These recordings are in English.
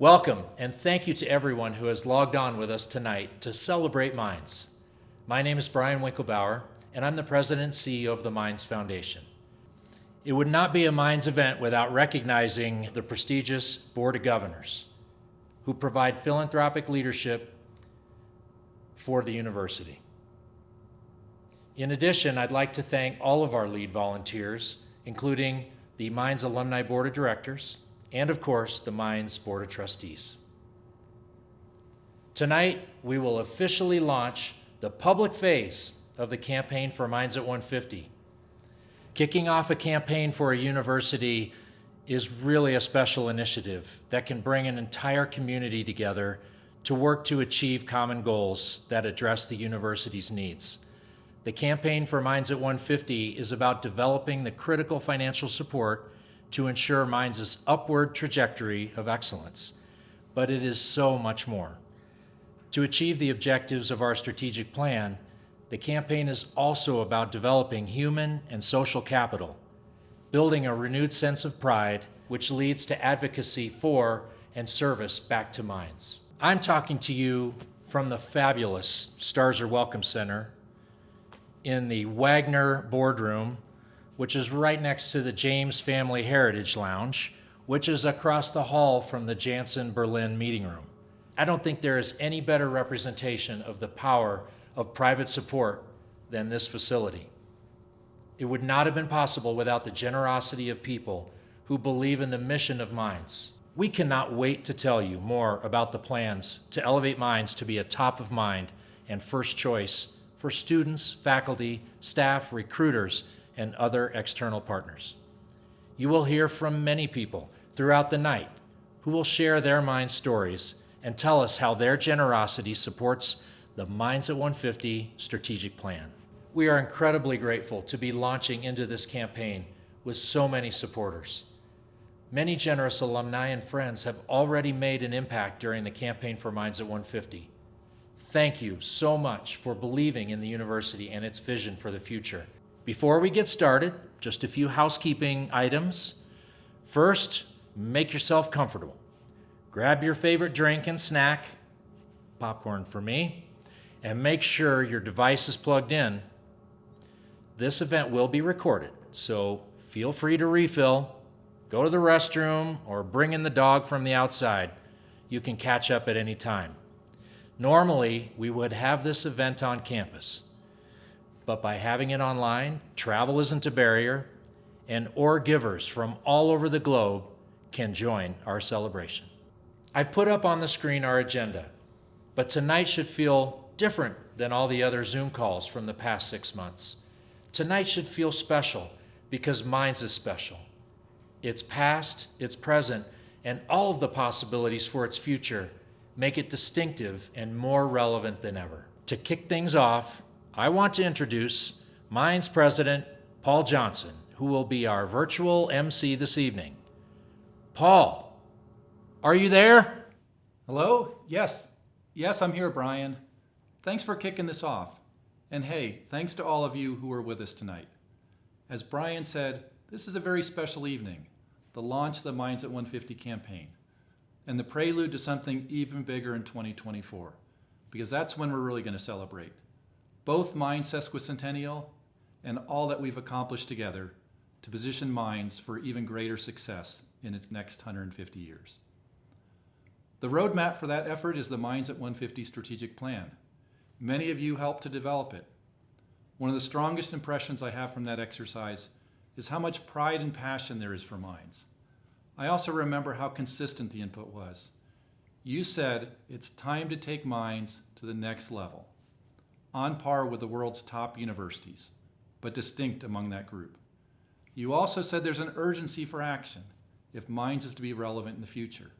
Welcome, and thank you to everyone who has logged on with us tonight to celebrate Minds. My name is Brian Winkelbauer, and I'm the President and CEO of the Minds Foundation. It would not be a Minds event without recognizing the prestigious Board of Governors who provide philanthropic leadership for the university. In addition, I'd like to thank all of our lead volunteers, including the Minds Alumni Board of Directors, and of course, the Minds Board of Trustees. Tonight, we will officially launch the public phase of the campaign for Minds at 150. Kicking off a campaign for a university is really a special initiative that can bring an entire community together to work to achieve common goals that address the university's needs. The campaign for Minds at 150 is about developing the critical financial support to ensure Minds' upward trajectory of excellence. But it is so much more. To achieve the objectives of our strategic plan, the campaign is also about developing human and social capital, building a renewed sense of pride, which leads to advocacy for and service back to Minds. I'm talking to you from the fabulous Starzer Welcome Center in the Wagner Boardroom, which is right next to the James Family Heritage Lounge, which is across the hall from the Janssen Berlin meeting room. I don't think there is any better representation of the power of private support than this facility. It would not have been possible without the generosity of people who believe in the mission of Minds. We cannot wait to tell you more about the plans to elevate Minds to be a top of mind and first choice for students, faculty, staff, recruiters, and other external partners. You will hear from many people throughout the night who will share their Minds stories and tell us how their generosity supports the Minds at 150 strategic plan. We are incredibly grateful to be launching into this campaign with so many supporters. Many generous alumni and friends have already made an impact during the campaign for Minds at 150. Thank you so much for believing in the university and its vision for the future. Before we get started, just a few housekeeping items. First, make yourself comfortable. Grab your favorite drink and snack, popcorn for me, and make sure your device is plugged in. This event will be recorded, so feel free to refill, go to the restroom, or bring in the dog from the outside. You can catch up at any time. Normally, we would have this event on campus, but by having it online, travel isn't a barrier, and givers from all over the globe can join our celebration. I've put up on the screen our agenda, but tonight should feel different than all the other Zoom calls from the past 6 months. Tonight should feel special because Minds is special. Its past, its present, and all of the possibilities for its future make it distinctive and more relevant than ever. To kick things off, I want to introduce Minds President Paul Johnson, who will be our virtual MC this evening. Paul, are you there? Hello? Yes, I'm here, Brian. Thanks for kicking this off. And hey, thanks to all of you who are with us tonight. As Brian said, this is a very special evening, the launch of the Minds at 150 campaign, and the prelude to something even bigger in 2024, because that's when we're really going to celebrate both Minds sesquicentennial and all that we've accomplished together to position Minds for even greater success in its next 150 years. The roadmap for that effort is the Minds at 150 strategic plan. Many of you helped to develop it. One of the strongest impressions I have from that exercise is how much pride and passion there is for Minds. I also remember how consistent the input was. You said it's time to take Minds to the next level, on par with the world's top universities, but distinct among that group. You also said there's an urgency for action if Minds is to be relevant in the future.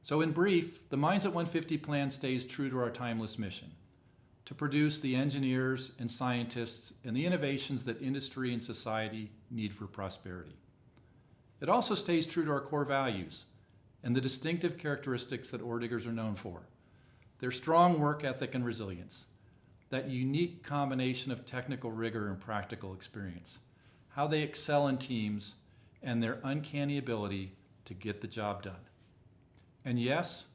So in brief, the Minds at 150 plan stays true to our timeless mission, to produce the engineers and scientists and the innovations that industry and society need for prosperity. It also stays true to our core values and the distinctive characteristics that Orediggers are known for. their strong work ethic and resilience, that unique combination of technical rigor and practical experience, how they excel in teams, and their uncanny ability to get the job done. And yes,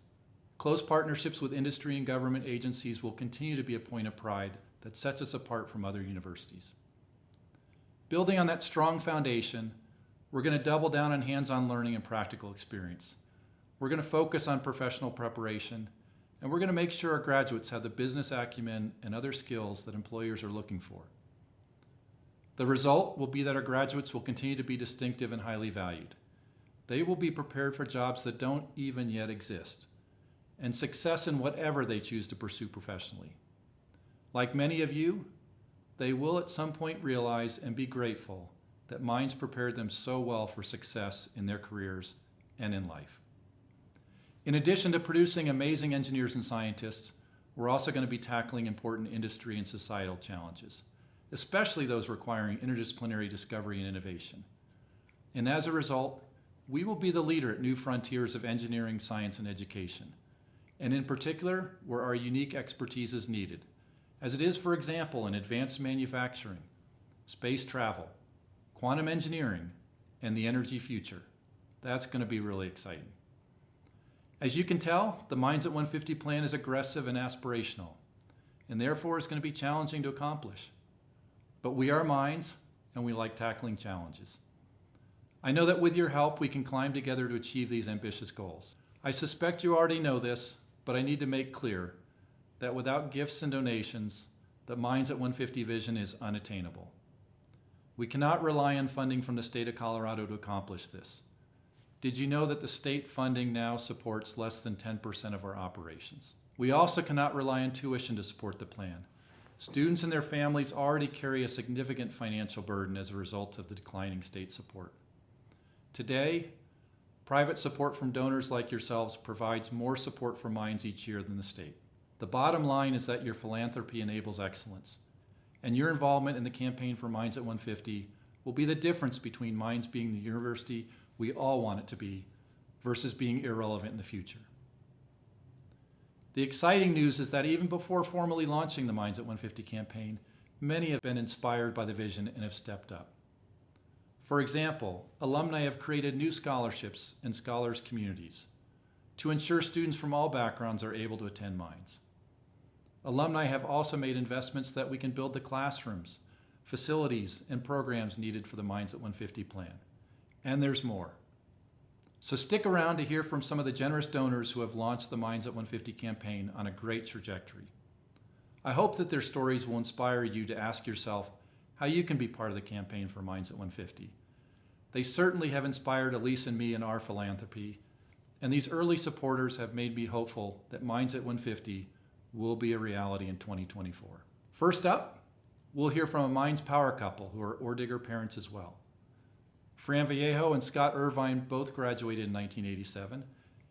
close partnerships with industry and government agencies will continue to be a point of pride that sets us apart from other universities. Building on that strong foundation, we're going to double down on hands-on learning and practical experience. We're going to focus on professional preparation, and we're going to make sure our graduates have the business acumen and other skills that employers are looking for. The result will be that our graduates will continue to be distinctive and highly valued. They will be prepared for jobs that don't even yet exist, and success in whatever they choose to pursue professionally. Like many of you, they will at some point realize and be grateful that Mines prepared them so well for success in their careers and in life. In addition to producing amazing engineers and scientists, we're also going to be tackling important industry and societal challenges, especially those requiring interdisciplinary discovery and innovation. And as a result, we will be the leader at new frontiers of engineering, science, and education, and in particular, where our unique expertise is needed, as it is, for example, in advanced manufacturing, space travel, quantum engineering, and the energy future. That's going to be really exciting. As you can tell, the Mines at 150 plan is aggressive and aspirational, and therefore is going to be challenging to accomplish. But we are Mines, and we like tackling challenges. I know that with your help, we can climb together to achieve these ambitious goals. I suspect you already know this, but I need to make clear that without gifts and donations, the Mines at 150 vision is unattainable. We cannot rely on funding from the state of Colorado to accomplish this. Did you know that the state funding now supports less than 10% of our operations? We also cannot rely on tuition to support the plan. Students and their families already carry a significant financial burden as a result of the declining state support. Today, private support from donors like yourselves provides more support for Mines each year than the state. The bottom line is that your philanthropy enables excellence, and your involvement in the campaign for Mines at 150 will be the difference between Mines being the university we all want it to be versus being irrelevant in the future. The exciting news is that even before formally launching the Mines at 150 campaign, many have been inspired by the vision and have stepped up. For example, alumni have created new scholarships and scholars communities to ensure students from all backgrounds are able to attend Mines. Alumni have also made investments that we can build the classrooms, facilities, and programs needed for the Mines at 150 plan. And there's more. So stick around to hear from some of the generous donors who have launched the Mines at 150 campaign on a great trajectory. I hope that their stories will inspire you to ask yourself how you can be part of the campaign for Mines at 150. They certainly have inspired Elise and me in our philanthropy, and these early supporters have made me hopeful that Mines at 150 will be a reality in 2024. First up, we'll hear from a Mines power couple who are Ordigger parents as well. Fran Vallejo and Scott Irvine both graduated in 1987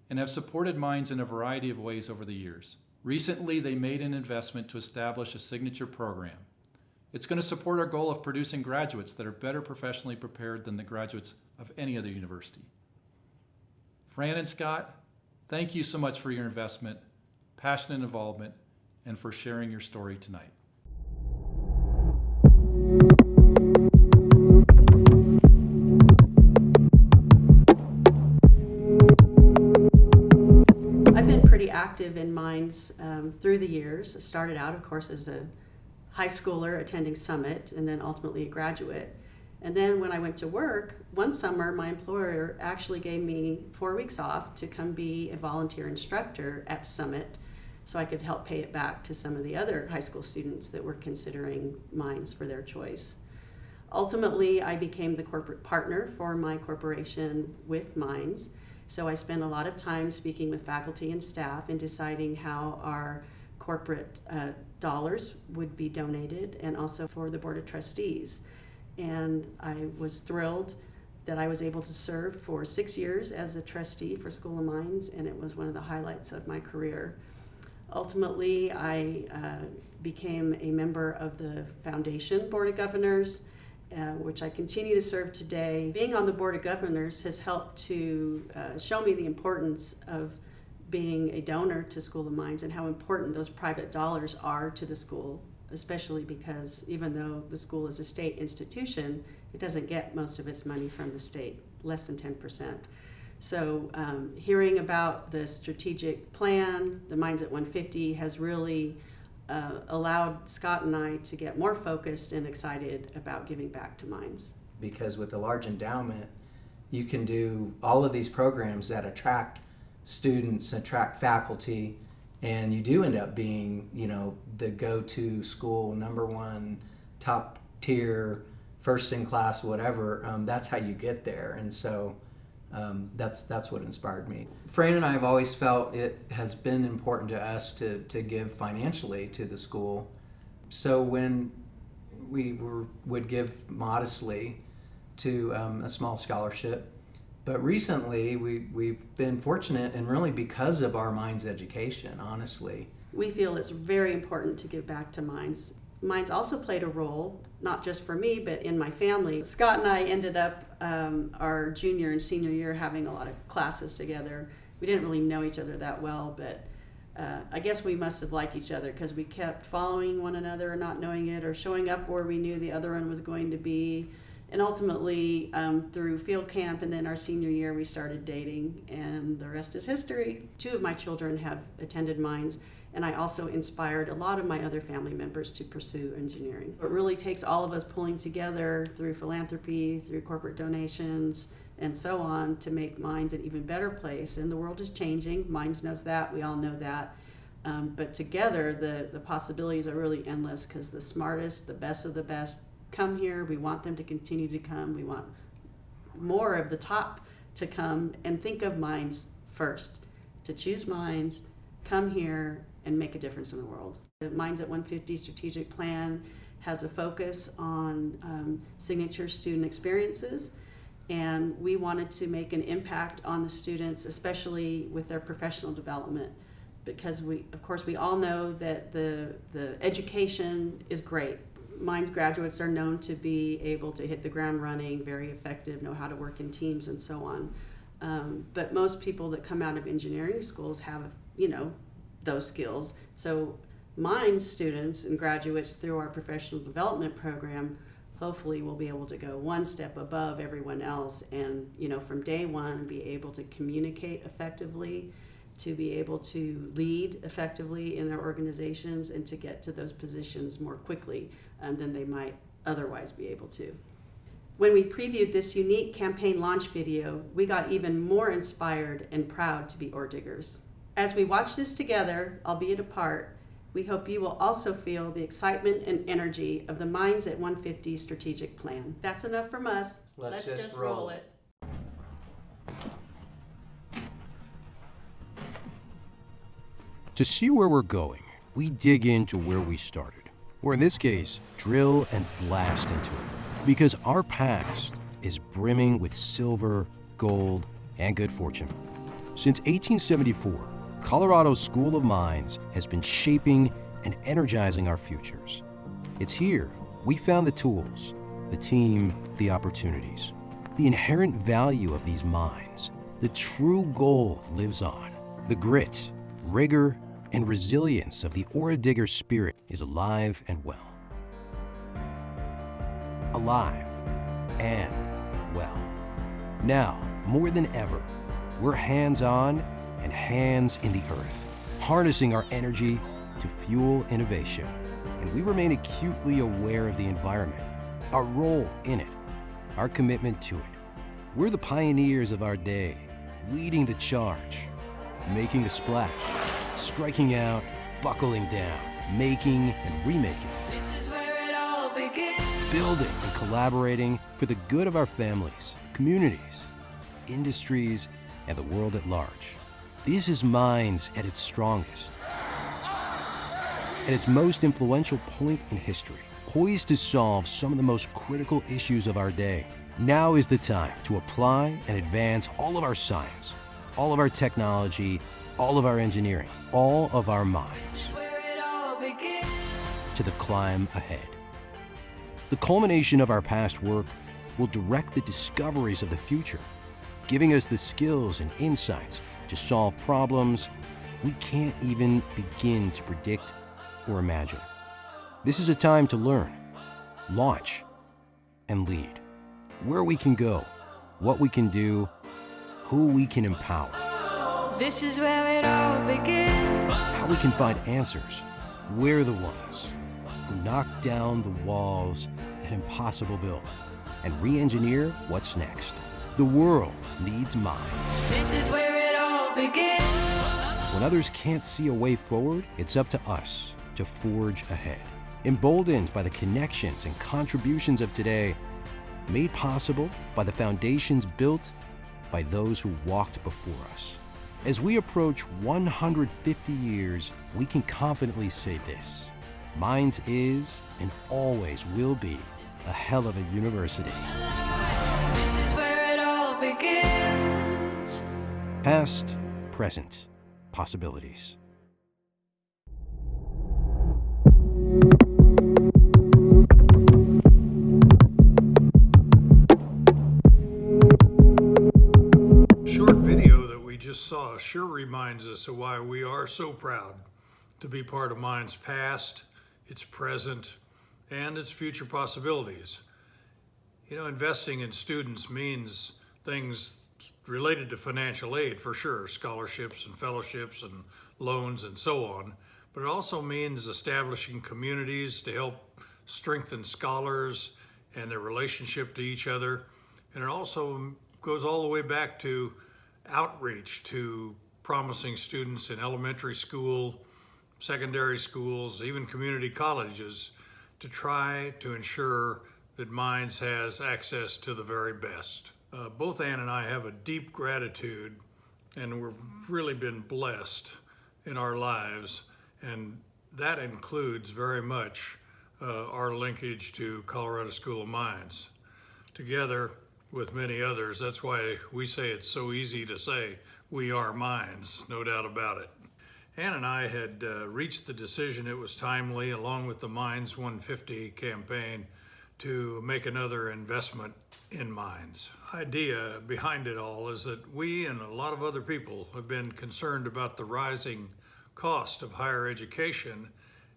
and have supported Mines in a variety of ways over the years. Recently, they made an investment to establish a signature program. It's going to support our goal of producing graduates that are better professionally prepared than the graduates of any other university. Fran and Scott, thank you so much for your investment, passionate involvement, and for sharing your story tonight. Active in Mines through the years. I started out, of course, as a high schooler attending Summit and then ultimately a graduate. And then when I went to work, one summer my employer actually gave me 4 weeks off to come be a volunteer instructor at Summit so I could help pay it back to some of the other high school students that were considering Mines for their choice. Ultimately, I became the corporate partner for my corporation with Mines. So I spent a lot of time speaking with faculty and staff and deciding how our corporate dollars would be donated, and also for the Board of Trustees. And I was thrilled that I was able to serve for 6 years as a trustee for School of Mines, and it was one of the highlights of my career. Ultimately, I became a member of the Foundation Board of Governors, which I continue to serve today. Being on the Board of Governors has helped to show me the importance of being a donor to School of Mines and how important those private dollars are to the school, especially because even though the school is a state institution, it doesn't get most of its money from the state, less than 10%. So hearing about the strategic plan, the Mines at 150, has really allowed Scott and I to get more focused and excited about giving back to mines. Because with a large endowment, you can do all of these programs that attract students, attract faculty, and you do end up being, the go-to school, #1, top tier, first in class, whatever. That's how you get there, and so that's what inspired me. Fran and I have always felt it has been important to us to give financially to the school. So when we would give modestly to a small scholarship, but recently we've been fortunate, and really because of our Mines education, honestly. We feel it's very important to give back to mines. Mines also played a role, not just for me, but in my family. Scott and I ended up our junior and senior year having a lot of classes together. We didn't really know each other that well, but I guess we must have liked each other because we kept following one another and not knowing it, or showing up where we knew the other one was going to be. And ultimately, through field camp and then our senior year, we started dating, and the rest is history. 2 of my children have attended mines, and I also inspired a lot of my other family members to pursue engineering. It really takes all of us pulling together through philanthropy, through corporate donations, and so on, to make mines an even better place. And the world is changing. Mines knows that. We all know that. But together, the possibilities are really endless, because the smartest, the best of the best come here. We want them to continue to come. We want more of the top to come and think of mines first, to choose mines, come here, and make a difference in the world. The Mines at 150 strategic plan has a focus on signature student experiences, and we wanted to make an impact on the students, especially with their professional development, because we all know that the education is great. Mines graduates are known to be able to hit the ground running, very effective, know how to work in teams, and so on. But most people that come out of engineering schools have, those skills. So mines students and graduates through our professional development program hopefully will be able to go one step above everyone else, and from day one be able to communicate effectively, to be able to lead effectively in their organizations, and to get to those positions more quickly than they might otherwise be able to. When we previewed this unique campaign launch video, we got even more inspired and proud to be ore diggers. As we watch this together, albeit apart, we hope you will also feel the excitement and energy of the Mines at 150 strategic plan. That's enough from us. Let's just roll it. To see where we're going, we dig into where we started, or in this case, drill and blast into it, because our past is brimming with silver, gold, and good fortune. Since 1874, Colorado's School of Mines has been shaping and energizing our futures. It's here we found the tools, the team, the opportunities. The inherent value of these mines, the true gold lives on. The grit, rigor, and resilience of the ore digger spirit is alive and well. Alive and well. Now, more than ever, we're hands-on and hands in the earth, harnessing our energy to fuel innovation. And we remain acutely aware of the environment, our role in it, our commitment to it. We're the pioneers of our day, leading the charge, making a splash, striking out, buckling down, making and remaking. This is where it all begins. Building and collaborating for the good of our families, communities, industries, and the world at large. This is Mines at its strongest, at its most influential point in history, poised to solve some of the most critical issues of our day. Now is the time to apply and advance all of our science, all of our technology, all of our engineering, all of our minds This is where it all begins. to the climb ahead. The culmination of our past work will direct the discoveries of the future, giving us the skills and insights to solve problems we can't even begin to predict or imagine. This is a time to learn, launch, and lead. Where we can go, what we can do, who we can empower. This is where it all begins. How we can find answers. We're the ones who knock down the walls that impossible built and re-engineer what's next. The world needs minds. This is where it all begins. When others can't see a way forward, it's up to us to forge ahead. Emboldened by the connections and contributions of today, made possible by the foundations built by those who walked before us. As we approach 150 years, we can confidently say this: Minds is and always will be a hell of a university. This is where it all begins. Past, present, possibilities. Short video that we just saw sure reminds us of why we are so proud to be part of Mind's past, its present, and its future possibilities. You know, investing in students means things related to financial aid for sure, scholarships and fellowships and loans and so on, but it also means establishing communities to help strengthen scholars and their relationship to each other. And it also goes all the way back to outreach to promising students in elementary school, secondary schools, even community colleges, to try to ensure that Minds has access to the very best. Both Ann and I have a deep gratitude, and we've really been blessed in our lives, and that includes very much our linkage to Colorado School of Mines. Together with many others, that's why we say it's so easy to say, we are Minds, no doubt about it. Ann and I had reached the decision it was timely, along with the Minds 150 campaign, to make another investment in Minds. The idea behind it all is that we and a lot of other people have been concerned about the rising cost of higher education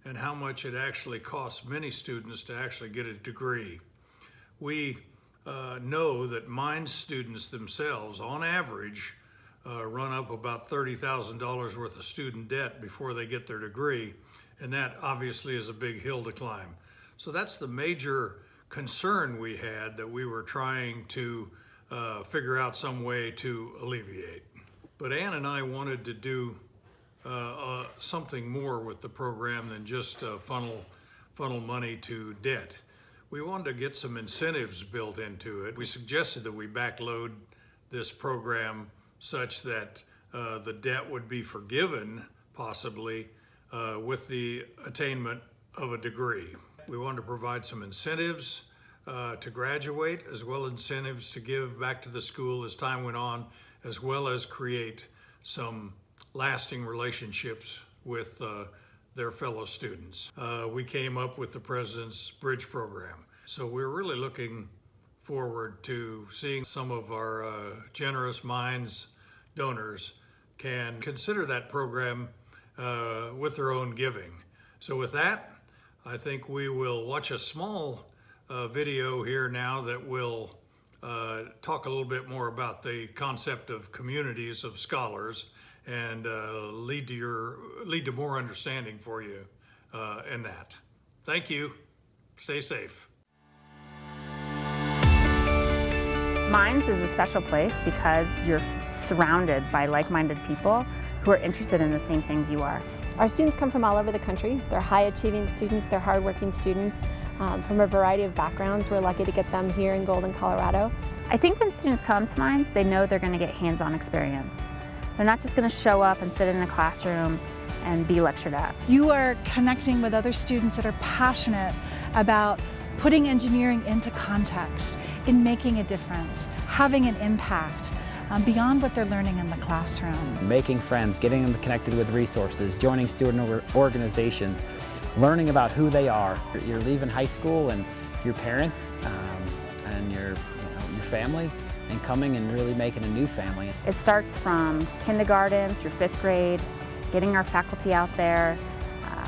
and how much it actually costs many students to actually get a degree. We know that Minds students themselves, on average, run up about $30,000 worth of student debt before they get their degree, and that obviously is a big hill to climb. So that's the major concern we had that we were trying to figure out some way to alleviate. But Ann and I wanted to do something more with the program than just funnel money to debt. We wanted to get some incentives built into it. We suggested that we backload this program such that the debt would be forgiven, possibly, with the attainment of a degree. We wanted to provide some incentives to graduate, as well as incentives to give back to the school as time went on, as well as create some lasting relationships with their fellow students. We came up with the President's Bridge Program. So we're really looking forward to seeing some of our generous Minds donors can consider that program with their own giving. So with that, I think we will watch a small video here now that will talk a little bit more about the concept of communities of scholars and lead to more understanding for you in that. Thank you. Stay safe. Minds is a special place because you're surrounded by like-minded people who are interested in the same things you are. Our students come from all over the country. They're high-achieving students, they're hard-working students from a variety of backgrounds. We're lucky to get them here in Golden, Colorado. I think when students come to Minds, they know they're going to get hands-on experience. They're not just going to show up and sit in a classroom and be lectured at. You are connecting with other students that are passionate about putting engineering into context, in making a difference, having an impact beyond what they're learning in the classroom. Making friends, getting them connected with resources, joining student organizations, learning about who they are. You're leaving high school and your parents and your family and coming and really making a new family. It starts from kindergarten through 5th grade, getting our faculty out there,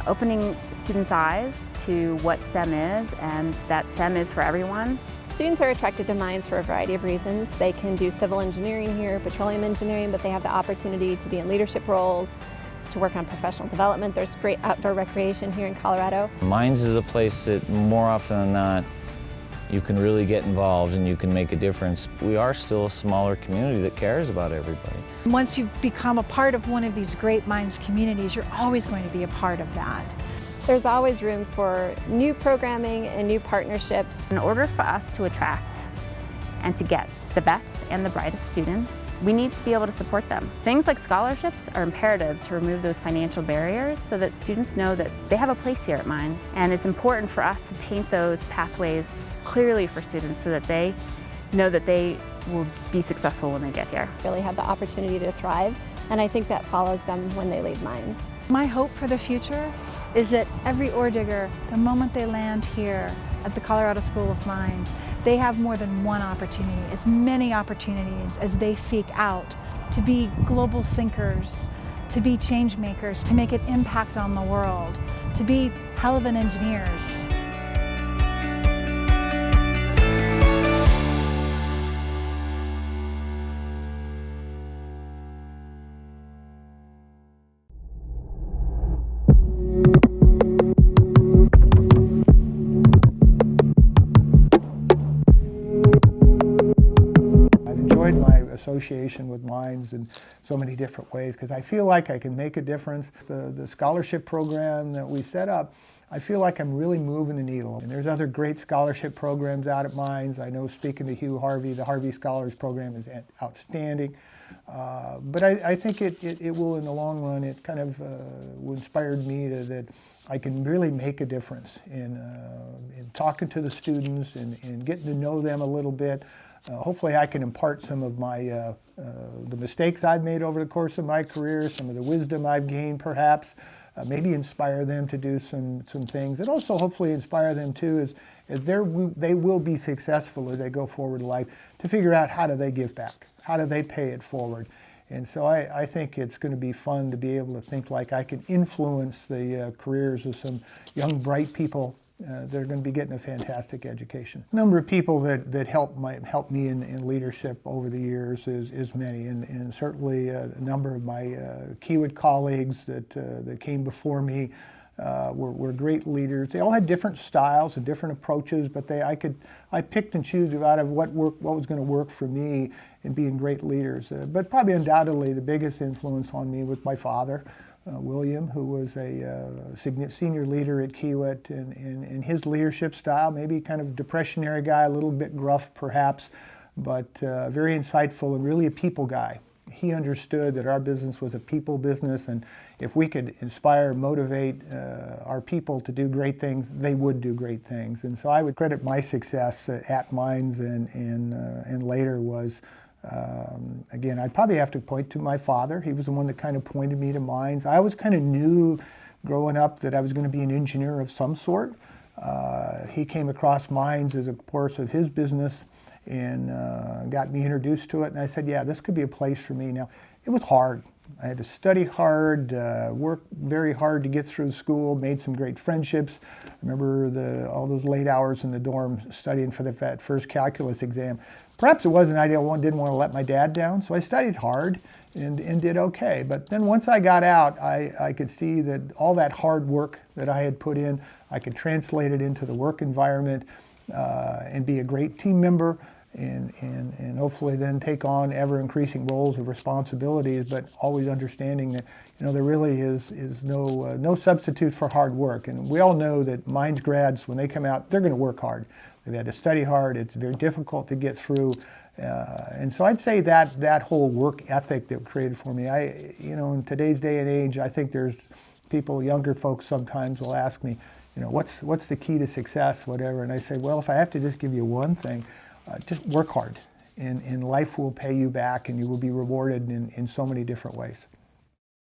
opening students' eyes to what STEM is, and that STEM is for everyone. Students are attracted to mines for a variety of reasons. They can do civil engineering here, petroleum engineering, but they have the opportunity to be in leadership roles, to work on professional development. There's great outdoor recreation here in Colorado. Mines is a place that more often than not you can really get involved and you can make a difference. We are still a smaller community that cares about everybody. Once you become a part of one of these great mines communities, you're always going to be a part of that. There's always room for new programming and new partnerships. In order for us to attract and to get the best and the brightest students, we need to be able to support them. Things like scholarships are imperative to remove those financial barriers so that students know that they have a place here at Mines. And it's important for us to paint those pathways clearly for students so that they know that they will be successful when they get here. Really have the opportunity to thrive, and I think that follows them when they leave Mines. My hope for the future is that every ore digger, the moment they land here at the Colorado School of Mines, they have more than one opportunity, as many opportunities as they seek out to be global thinkers, to be change makers, to make an impact on the world, to be hell of an engineers. Association with Mines in so many different ways because I feel like I can make a difference. The scholarship program that we set up, I feel like I'm really moving the needle. And there's other great scholarship programs out at Mines. I know, speaking to Hugh Harvey, the Harvey Scholars Program is outstanding. But I think it will, in the long run, it kind of inspired me that I can really make a difference in talking to the students and getting to know them a little bit. Hopefully I can impart some of my the mistakes I've made over the course of my career, some of the wisdom I've gained perhaps, maybe inspire them to do some things, and also hopefully inspire them too as they will be successful as they go forward in life to figure out how do they give back, how do they pay it forward. And so I think it's going to be fun to be able to think like I can influence the careers of some young, bright people that are going to be getting a fantastic education. A number of people that helped me in leadership over the years is many, and certainly a number of my Kiewit colleagues that came before me were great leaders. They all had different styles and different approaches, but I picked and chose out of what was going to work for me in being great leaders. But probably undoubtedly the biggest influence on me was my father, William, who was a senior leader at Kiewit, and his leadership style, maybe kind of depressionary guy, a little bit gruff perhaps, but very insightful and really a people guy. He understood that our business was a people business, and if we could inspire, motivate our people to do great things, they would do great things. And so I would credit my success at Mines and later was, again, I'd probably have to point to my father. He was the one that kind of pointed me to Mines. I always kind of knew growing up that I was going to be an engineer of some sort. He came across Mines as a course of his business and got me introduced to it, and I said, yeah, this could be a place for me. Now, it was hard. I had to study hard, work very hard to get through school, made some great friendships. I remember all those late hours in the dorm studying for that first calculus exam. Perhaps it wasn't I didn't want to let my dad down, so I studied hard and did okay. But then once I got out, I could see that all that hard work that I had put in, I could translate it into the work environment and be a great team member and hopefully then take on ever-increasing roles of responsibilities, but always understanding that there really is no substitute for hard work. And we all know that Mines grads, when they come out, they're going to work hard. They've had to study hard. It's very difficult to get through. And so I'd say that whole work ethic that created for me, in today's day and age, I think there's people, younger folks sometimes will ask me, what's the key to success, whatever. And I say, well, if I have to just give you one thing, just work hard, and life will pay you back, and you will be rewarded in so many different ways.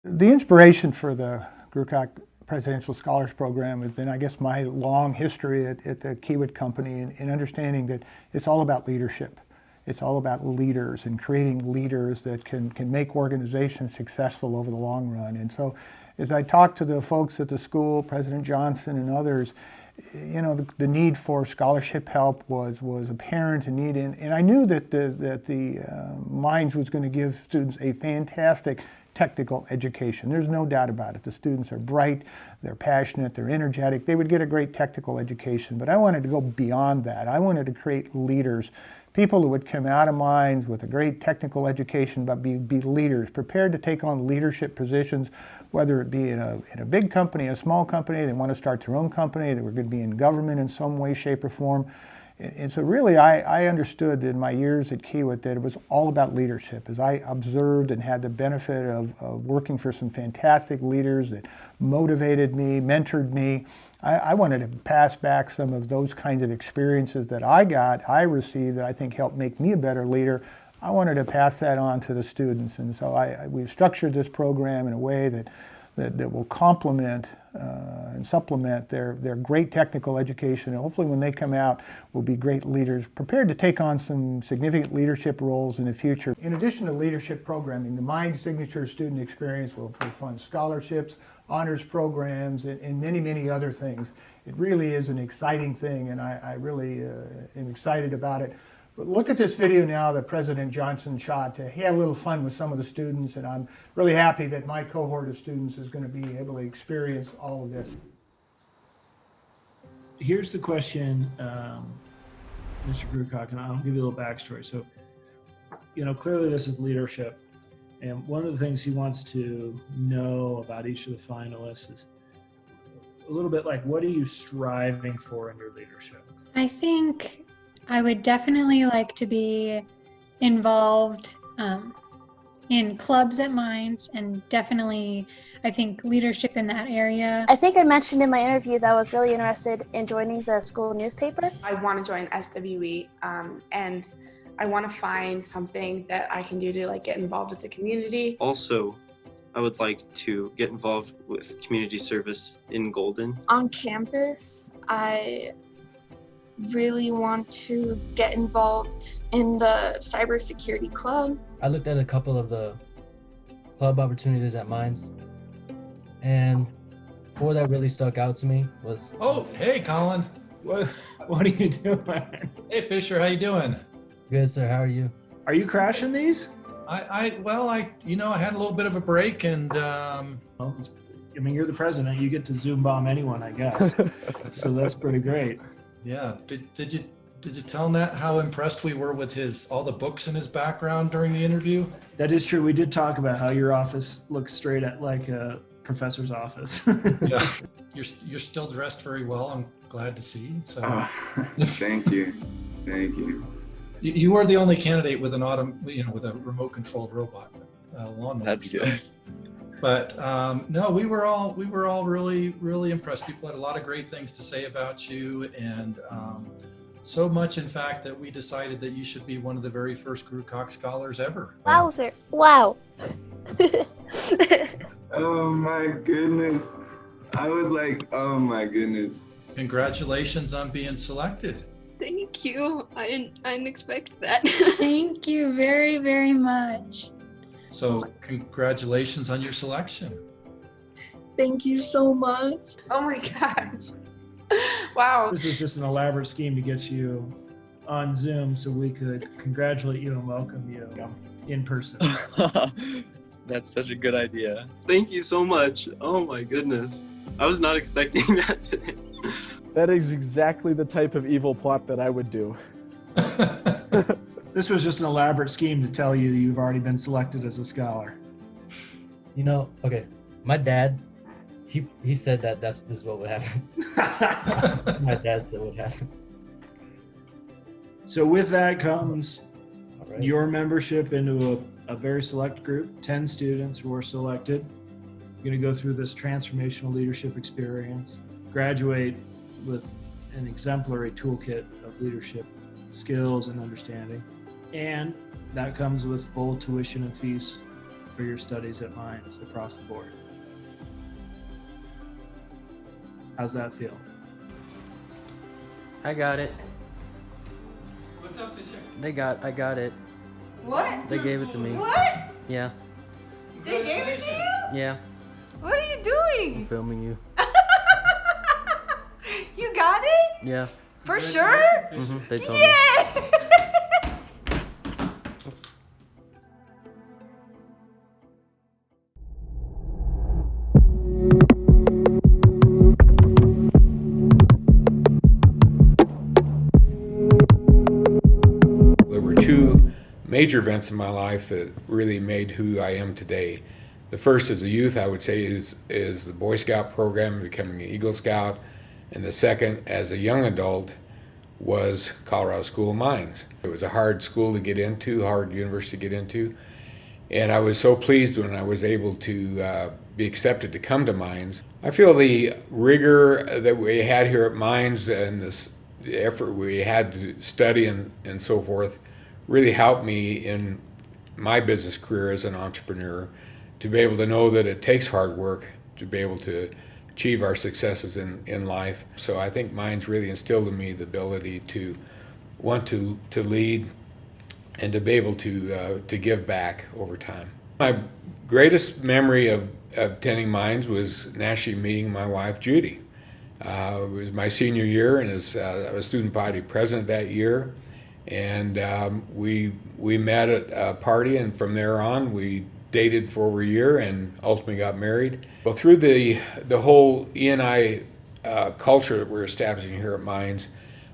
The inspiration for the Groocock Presidential Scholars Program has been, I guess, my long history at the Kiewit Company and understanding that it's all about leadership. It's all about leaders and creating leaders that can make organizations successful over the long run. And so as I talked to the folks at the school, President Johnson and others, you know, the need for scholarship help was apparent and needed, and I knew that the Mines was going to give students a fantastic technical education. There's no doubt about it. The students are bright, they're passionate, they're energetic. They would get a great technical education, but I wanted to go beyond that. I wanted to create leaders, people who would come out of Mines with a great technical education, but be leaders, prepared to take on leadership positions, whether it be in a big company, a small company, they want to start their own company, they were going to be in government in some way, shape, or form. And so really I understood in my years at Kiewit that it was all about leadership. As I observed and had the benefit of working for some fantastic leaders that motivated me, mentored me, I wanted to pass back some of those kinds of experiences that I received that I think helped make me a better leader. I wanted to pass that on to the students. And so we've structured this program in a way that will complement and supplement their great technical education. And hopefully when they come out, will be great leaders, prepared to take on some significant leadership roles in the future. In addition to leadership programming, the Mines Signature Student Experience will fund scholarships, honors programs, and many, many other things. It really is an exciting thing, and I really am excited about it. But look at this video now that President Johnson shot. He had a little fun with some of the students, and I'm really happy that my cohort of students is going to be able to experience all of this. Here's the question, Mr. Grewcock, and I'll give you a little backstory. So, you know, clearly this is leadership, and one of the things he wants to know about each of the finalists is a little bit like, what are you striving for in your leadership? I think I would definitely like to be involved in clubs at Mines, and definitely I think leadership in that area. I think I mentioned in my interview that I was really interested in joining the school newspaper. I want to join SWE and I want to find something that I can do to like get involved with the community. Also, I would like to get involved with community service in Golden. On campus, I really want to get involved in the cybersecurity club. I looked at a couple of the club opportunities at Mines, and four that really stuck out to me was... Oh, hey, Colin. What are you doing? Hey, Fisher, how you doing? Good, sir. How are you? Are you crashing these? I had a little bit of a break, and well, I mean, you're the president. You get to Zoom bomb anyone, I guess. So that's pretty great. Yeah. Did you tell Nat how impressed we were with all the books in his background during the interview? That is true. We did talk about how your office looks straight at like a professor's office. Yeah. You're still dressed very well. I'm glad to see. So thank you. Thank you. You are the only candidate with with a remote controlled robot lawnmower. That's good. But no, we were all really, really impressed. People had a lot of great things to say about you, and so much, in fact, that we decided that you should be one of the very first Grewcock scholars ever. Wowzer! Wow. Oh my goodness! I was like, oh my goodness! Congratulations on being selected. Thank you. I didn't expect that. Thank you very, very much. So congratulations on your selection. Thank you so much. Oh my gosh. Wow. This was just an elaborate scheme to get you on Zoom so we could congratulate you and welcome you in person. That's such a good idea. Thank you so much. Oh my goodness. I was not expecting that today. That is exactly the type of evil plot that I would do. This was just an elaborate scheme to tell you you've already been selected as a scholar. You know, okay, my dad, he said that this is what would happen. My dad said what would happen. So with that comes your membership into a very select group, 10 students who are selected. You're going to go through this transformational leadership experience, graduate with an exemplary toolkit of leadership skills and understanding. And that comes with full tuition and fees for your studies at Mines across the board. How's that feel? I got it. What's up, Fisher? I got it. What? They gave it to me. What? Yeah. They gave it to you? Yeah. What are you doing? I'm filming you. You got it? Yeah. For sure? They told me. Yeah! There were two major events in my life that really made who I am today. The first as a youth, I would say, is the Boy Scout program, becoming an Eagle Scout. And the second, as a young adult, was Colorado School of Mines. It was a hard school to get into, hard university to get into. And I was so pleased when I was able to be accepted to come to Mines. I feel the rigor that we had here at Mines and the effort we had to study and so forth really helped me in my business career as an entrepreneur, to be able to know that it takes hard work to be able to achieve our successes in life. So I think Mines really instilled in me the ability to want to lead and to be able to give back over time. My greatest memory of attending Mines was naturally meeting my wife, Judy. It was my senior year, and as I was student body president that year, and we met at a party, and from there on we dated for over a year and ultimately got married. Well, through the whole E&I culture that we're establishing here at Mines,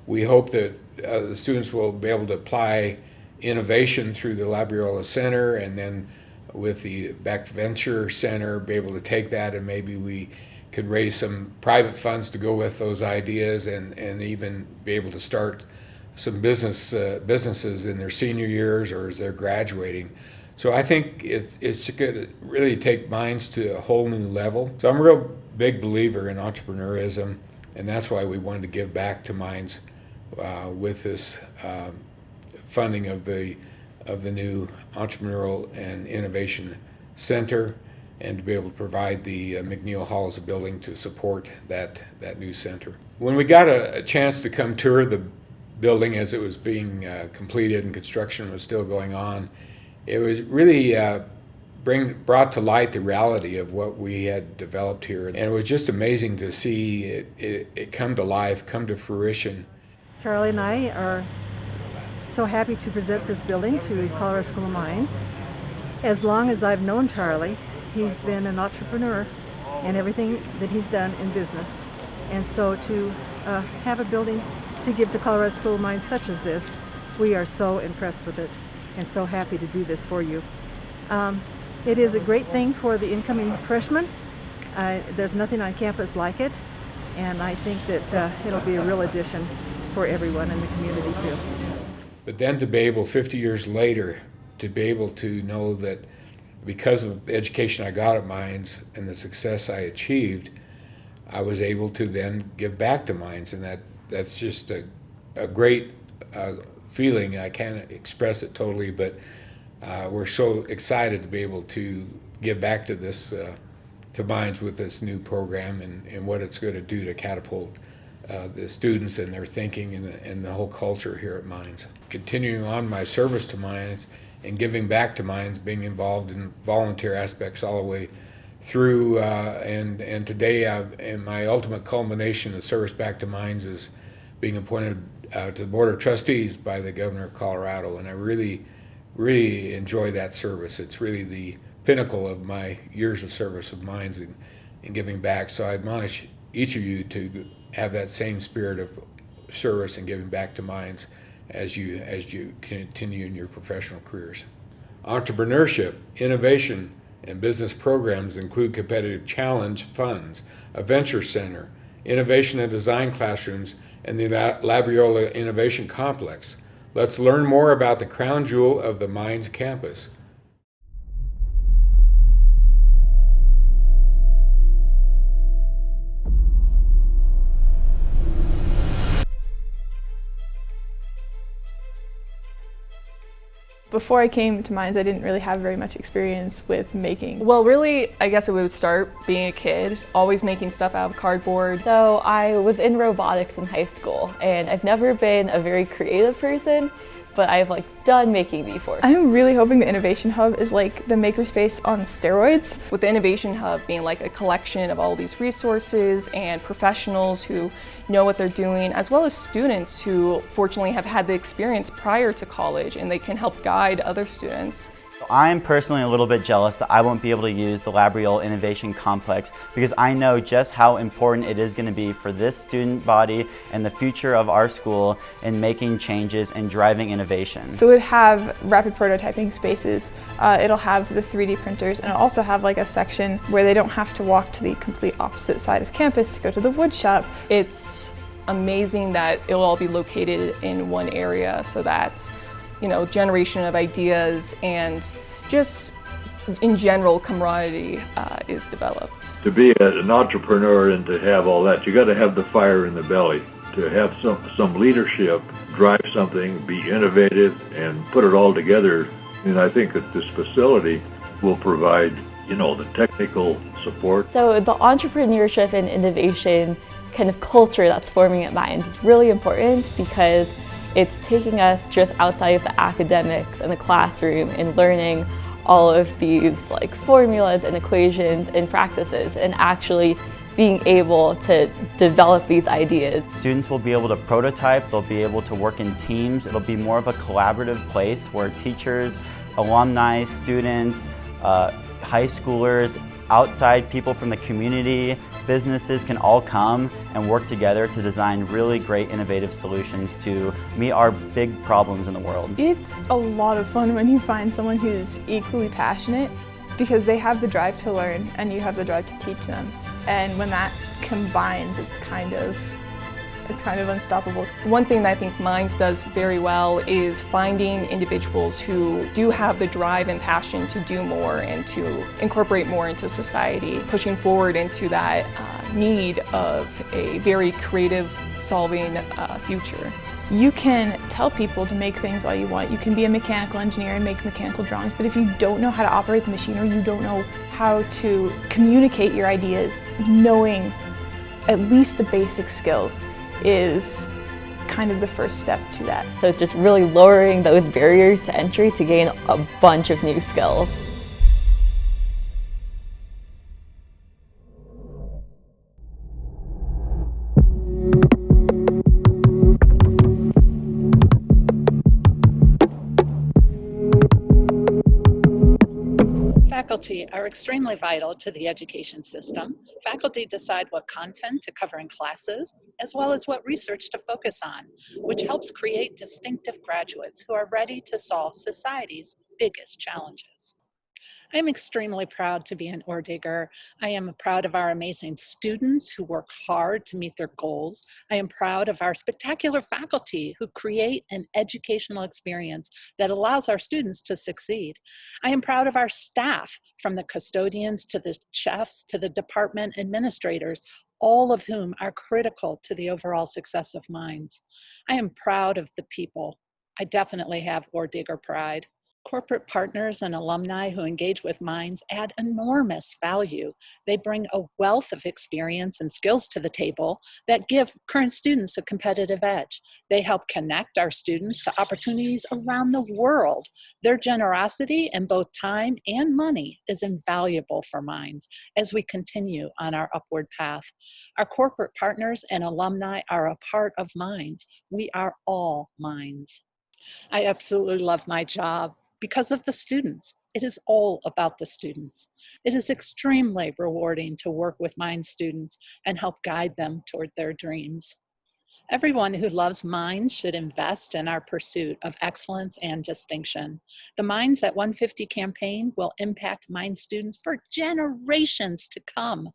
we hope that the students will be able to apply innovation through the Labriola Center, and then with the Beck Venture Center, be able to take that and maybe we could raise some private funds to go with those ideas, and even be able to start some businesses in their senior years or as they're graduating. So I think it's going to really take Mines to a whole new level. So I'm a real big believer in entrepreneurism, and that's why we wanted to give back to Mines with this funding of the new Entrepreneurial and Innovation Center, and to be able to provide the McNeil Hall as a building to support that new center. When we got a chance to come tour the building as it was being completed and construction was still going on, it was really brought to light the reality of what we had developed here. And it was just amazing to see it come to life, come to fruition. Charlie and I are so happy to present this building to Colorado School of Mines. As long as I've known Charlie, he's been an entrepreneur in everything that he's done in business. And so to have a building to give to Colorado School of Mines such as this, we are so impressed with it and so happy to do this for you. It is a great thing for the incoming freshmen. There's nothing on campus like it, and I think that it'll be a real addition for everyone in the community too. But then to be able, 50 years later, to be able to know that because of the education I got at Mines and the success I achieved, I was able to then give back to Mines, and that's just a great feeling. I can't express it totally, but we're so excited to be able to give back to this, to Mines with this new program and what it's going to do to catapult the students and their thinking and the whole culture here at Mines. Continuing on my service to Mines and giving back to Mines, being involved in volunteer aspects all the way through, and today and my ultimate culmination of service back to Mines is being appointed to the Board of Trustees by the Governor of Colorado, and I really, really enjoy that service. It's really the pinnacle of my years of service of Mines and giving back. So I admonish each of you to have that same spirit of service and giving back to Mines as you continue in your professional careers. Entrepreneurship, innovation, and business programs include competitive challenge funds, a venture center, innovation and design classrooms, and the Labriola Innovation Complex. Let's learn more about the crown jewel of the Mines campus. Before I came to Mines, I didn't really have very much experience with making. Well, really, I guess it would start being a kid, always making stuff out of cardboard. So I was in robotics in high school, and I've never been a very creative person, but I've done making before. I'm really hoping the Innovation Hub is like the makerspace on steroids. With the Innovation Hub being like a collection of all these resources and professionals who know what they're doing, as well as students who fortunately have had the experience prior to college and they can help guide other students. I'm personally a little bit jealous that I won't be able to use the Labriole Innovation Complex because I know just how important it is going to be for this student body and the future of our school in making changes and driving innovation. So it would have rapid prototyping spaces, it'll have the 3D printers, and it'll also have a section where they don't have to walk to the complete opposite side of campus to go to the wood shop. It's amazing that it'll all be located in one area so that generation of ideas and just in general camaraderie is developed. To be an entrepreneur and to have all that, you got to have the fire in the belly. To have some leadership, drive something, be innovative, and put it all together. And I think that this facility will provide, the technical support. So the entrepreneurship and innovation kind of culture that's forming at Mines is really important because it's taking us just outside of the academics and the classroom and learning all of these formulas and equations and practices and actually being able to develop these ideas. Students will be able to prototype, they'll be able to work in teams, it'll be more of a collaborative place where teachers, alumni, students, high schoolers, outside people from the community, businesses can all come and work together to design really great innovative solutions to meet our big problems in the world. It's a lot of fun when you find someone who's equally passionate because they have the drive to learn and you have the drive to teach them. And when that combines, it's kind of unstoppable. One thing that I think Mines does very well is finding individuals who do have the drive and passion to do more and to incorporate more into society, pushing forward into that need of a very creative solving future. You can tell people to make things all you want. You can be a mechanical engineer and make mechanical drawings, but if you don't know how to operate the machine or you don't know how to communicate your ideas, knowing at least the basic skills is kind of the first step to that. So it's just really lowering those barriers to entry to gain a bunch of new skills. Faculty are extremely vital to the education system. Faculty decide what content to cover in classes, as well as what research to focus on, which helps create distinctive graduates who are ready to solve society's biggest challenges. I am extremely proud to be an Ordigger. I am proud of our amazing students who work hard to meet their goals. I am proud of our spectacular faculty who create an educational experience that allows our students to succeed. I am proud of our staff, from the custodians to the chefs to the department administrators, all of whom are critical to the overall success of Mines. I am proud of the people. I definitely have Ordigger pride. Corporate partners and alumni who engage with Mines add enormous value. They bring a wealth of experience and skills to the table that give current students a competitive edge. They help connect our students to opportunities around the world. Their generosity in both time and money is invaluable for Mines as we continue on our upward path. Our corporate partners and alumni are a part of Mines. We are all Mines. I absolutely love my job. Because of the students. It is all about the students. It is extremely rewarding to work with Mines students and help guide them toward their dreams. Everyone who loves Mines should invest in our pursuit of excellence and distinction. The Mines at 150 campaign will impact Mines students for generations to come.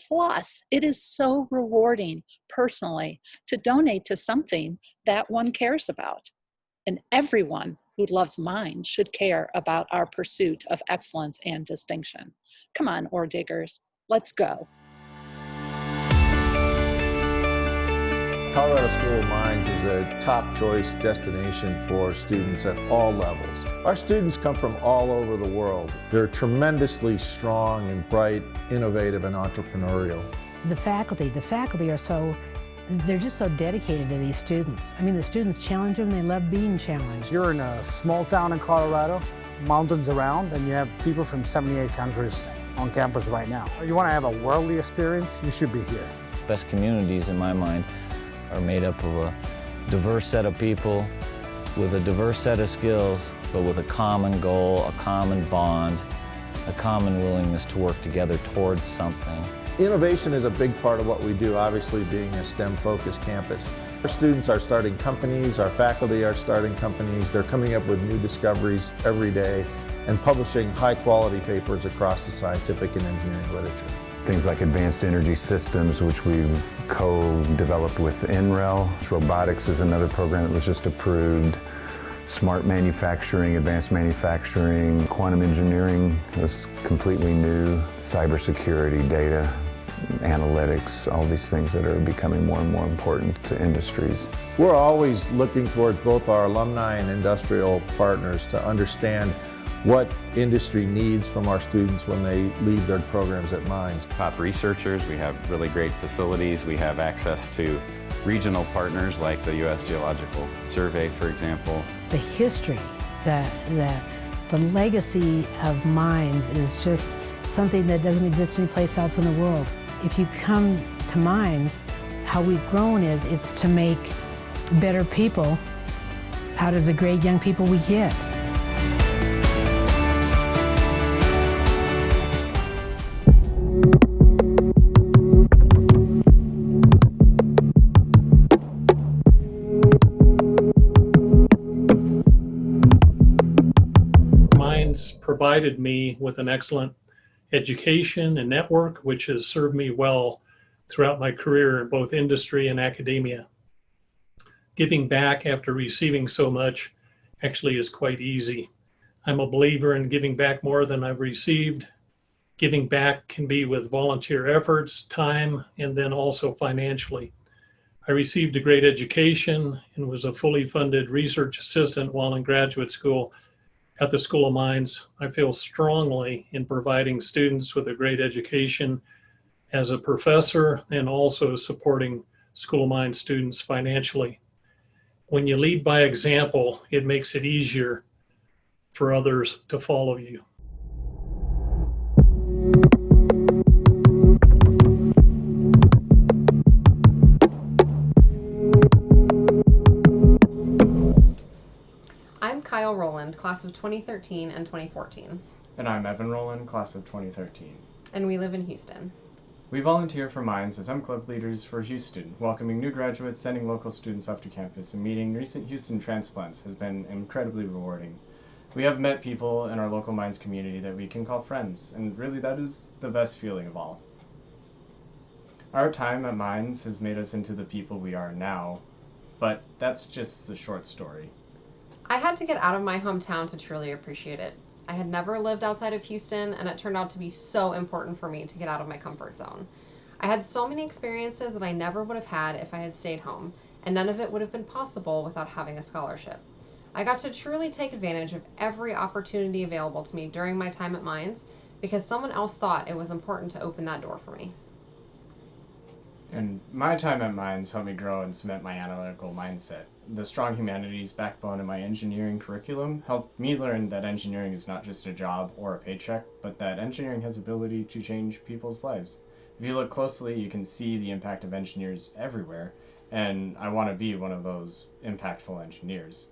Plus, it is so rewarding personally to donate to something that one cares about. And everyone who loves Mines should care about our pursuit of excellence and distinction. Come on, Ordiggers, let's go. Colorado School of Mines is a top choice destination for students at all levels. Our students come from all over the world. They're tremendously strong and bright, innovative, and entrepreneurial. The faculty are they're just so dedicated to these students. I mean, the students challenge them, they love being challenged. You're in a small town in Colorado, mountains around, and you have people from 78 countries on campus right now. You want to have a worldly experience, you should be here. Best communities, in my mind, are made up of a diverse set of people with a diverse set of skills, but with a common goal, a common bond, a common willingness to work together towards something. Innovation is a big part of what we do, obviously being a STEM-focused campus. Our students are starting companies, our faculty are starting companies, they're coming up with new discoveries every day and publishing high-quality papers across the scientific and engineering literature. Things like advanced energy systems, which we've co-developed with NREL. Robotics is another program that was just approved. Smart manufacturing, advanced manufacturing, quantum engineering was completely new. Cybersecurity, data, analytics, all these things that are becoming more and more important to industries. We're always looking towards both our alumni and industrial partners to understand what industry needs from our students when they leave their programs at Mines. Top researchers, we have really great facilities, we have access to regional partners like the U.S. Geological Survey, for example. The history, the legacy of Mines is just something that doesn't exist anyplace else in the world. If you come to Mines, how we've grown is it's to make better people out of the great young people we get. Provided me with an excellent education and network, which has served me well throughout my career in both industry and academia. Giving back after receiving so much actually is quite easy. I'm a believer in giving back more than I've received. Giving back can be with volunteer efforts, time, and then also financially. I received a great education and was a fully funded research assistant while in graduate school at the School of Mines. I feel strongly in providing students with a great education as a professor and also supporting School of Mines students financially. When you lead by example, it makes it easier for others to follow you. I'm Kyle Rowland, class of 2013 and 2014. And I'm Evan Rowland, class of 2013. And we live in Houston. We volunteer for Mines as M-Club leaders for Houston. Welcoming new graduates, sending local students up to campus, and meeting recent Houston transplants has been incredibly rewarding. We have met people in our local Mines community that we can call friends, and really that is the best feeling of all. Our time at Mines has made us into the people we are now, but that's just a short story. I had to get out of my hometown to truly appreciate it. I had never lived outside of Houston, and it turned out to be so important for me to get out of my comfort zone. I had so many experiences that I never would have had if I had stayed home, and none of it would have been possible without having a scholarship. I got to truly take advantage of every opportunity available to me during my time at Mines because someone else thought it was important to open that door for me. And my time at Mines helped me grow and cement my analytical mindset. The strong humanities backbone in my engineering curriculum helped me learn that engineering is not just a job or a paycheck, but that engineering has the ability to change people's lives. If you look closely, you can see the impact of engineers everywhere, and I want to be one of those impactful engineers.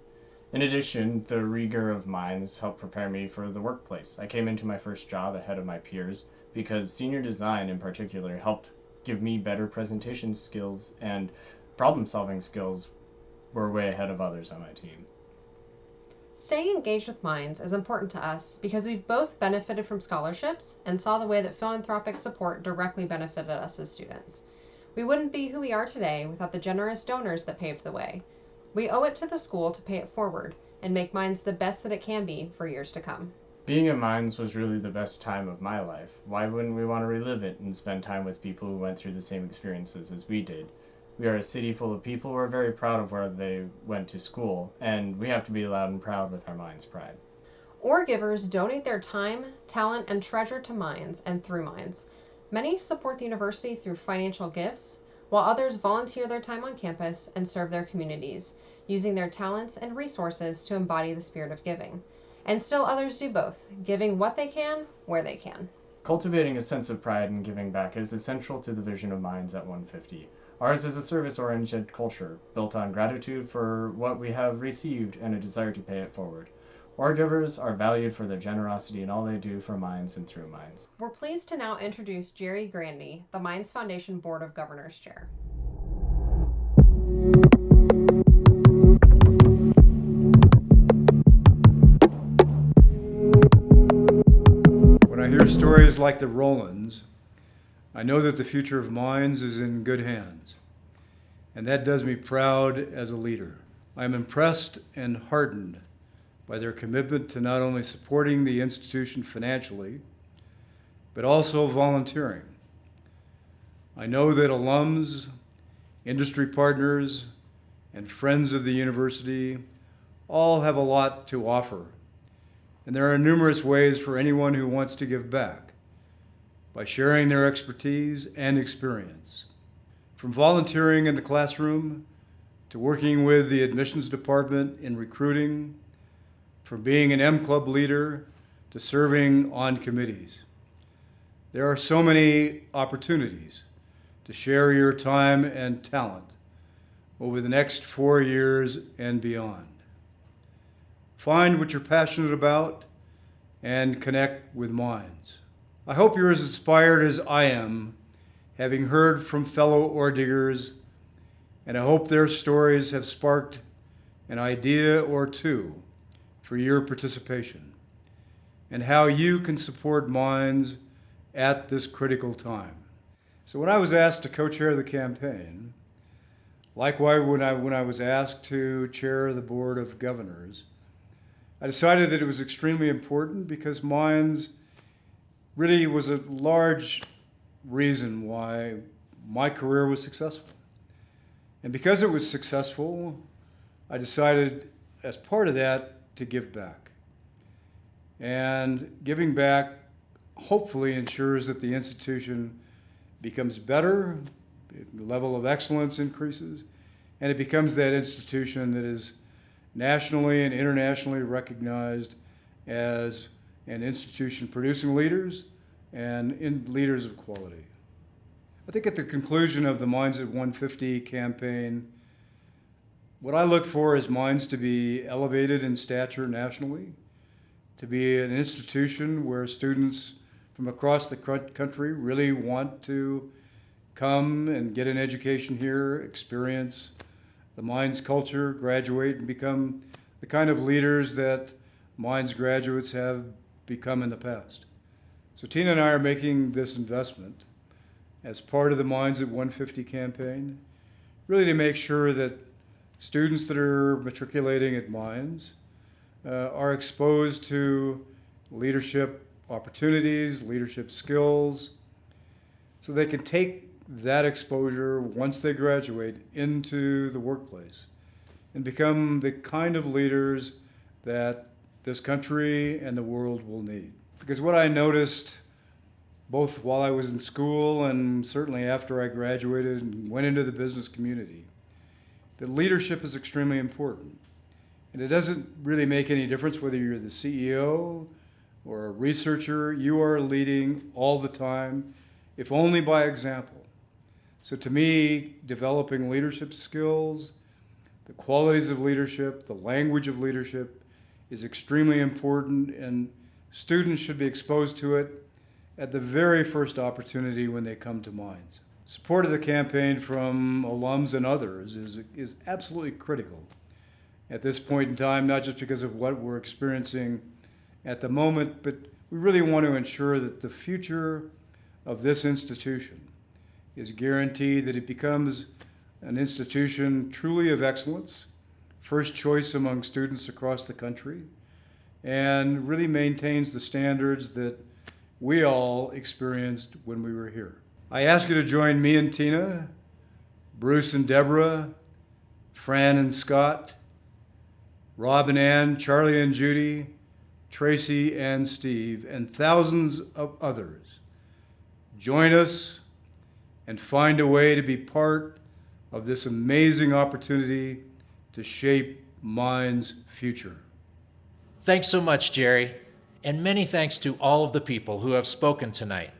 In addition, the rigor of Mines helped prepare me for the workplace. I came into my first job ahead of my peers because senior design in particular helped give me better presentation skills, and problem-solving skills were way ahead of others on my team. Staying engaged with Mines is important to us because we've both benefited from scholarships and saw the way that philanthropic support directly benefited us as students. We wouldn't be who we are today without the generous donors that paved the way. We owe it to the school to pay it forward and make Mines the best that it can be for years to come. Being at Mines was really the best time of my life. Why wouldn't we want to relive it and spend time with people who went through the same experiences as we did? We are a city full of people who are very proud of where they went to school, and we have to be loud and proud with our Minds Pride. Or givers donate their time, talent, and treasure to Minds and through Minds. Many support the university through financial gifts, while others volunteer their time on campus and serve their communities, using their talents and resources to embody the spirit of giving. And still others do both, giving what they can, where they can. Cultivating a sense of pride and giving back is essential to the vision of Minds at 150. Ours is a service-oriented culture, built on gratitude for what we have received and a desire to pay it forward. Our givers are valued for their generosity in all they do for Minds and through Minds. We're pleased to now introduce Jerry Grandy, the Minds Foundation Board of Governors Chair. When I hear stories like the Rolands, I know that the future of Minds is in good hands, and that does me proud as a leader. I am impressed and heartened by their commitment to not only supporting the institution financially, but also volunteering. I know that alums, industry partners, and friends of the university all have a lot to offer, and there are numerous ways for anyone who wants to give back by sharing their expertise and experience. From volunteering in the classroom to working with the admissions department in recruiting, from being an M Club leader to serving on committees. There are so many opportunities to share your time and talent over the next 4 years and beyond. Find what you're passionate about and connect with Minds. I hope you're as inspired as I am, having heard from fellow ore diggers, and I hope their stories have sparked an idea or two for your participation and how you can support Minds at this critical time. So when I was asked to co-chair the campaign, likewise when I was asked to chair the Board of Governors, I decided that it was extremely important because Minds really was a large reason why my career was successful. And because it was successful, I decided as part of that to give back. And giving back hopefully ensures that the institution becomes better, the level of excellence increases, and it becomes that institution that is nationally and internationally recognized as an institution producing leaders and leaders of quality. I think at the conclusion of the Minds at 150 campaign, what I look for is Minds to be elevated in stature nationally, to be an institution where students from across the country really want to come and get an education here, experience the Minds culture, graduate, and become the kind of leaders that Minds graduates have become in the past. So Tina and I are making this investment as part of the Minds at 150 campaign, really to make sure that students that are matriculating at Minds are exposed to leadership opportunities, leadership skills, so they can take that exposure once they graduate into the workplace and become the kind of leaders that this country and the world will need. Because what I noticed both while I was in school and certainly after I graduated and went into the business community, that leadership is extremely important. And it doesn't really make any difference whether you're the CEO or a researcher, you are leading all the time, if only by example. So to me, developing leadership skills, the qualities of leadership, the language of leadership is extremely important, and students should be exposed to it at the very first opportunity when they come to Minds. Support of the campaign from alums and others is absolutely critical at this point in time, not just because of what we're experiencing at the moment, but we really want to ensure that the future of this institution is guaranteed, that it becomes an institution truly of excellence, first choice among students across the country, and really maintains the standards that we all experienced when we were here. I ask you to join me and Tina, Bruce and Deborah, Fran and Scott, Rob and Ann, Charlie and Judy, Tracy and Steve, and thousands of others. Join us and find a way to be part of this amazing opportunity to shape Mind's future. Thanks so much, Jerry, and many thanks to all of the people who have spoken tonight.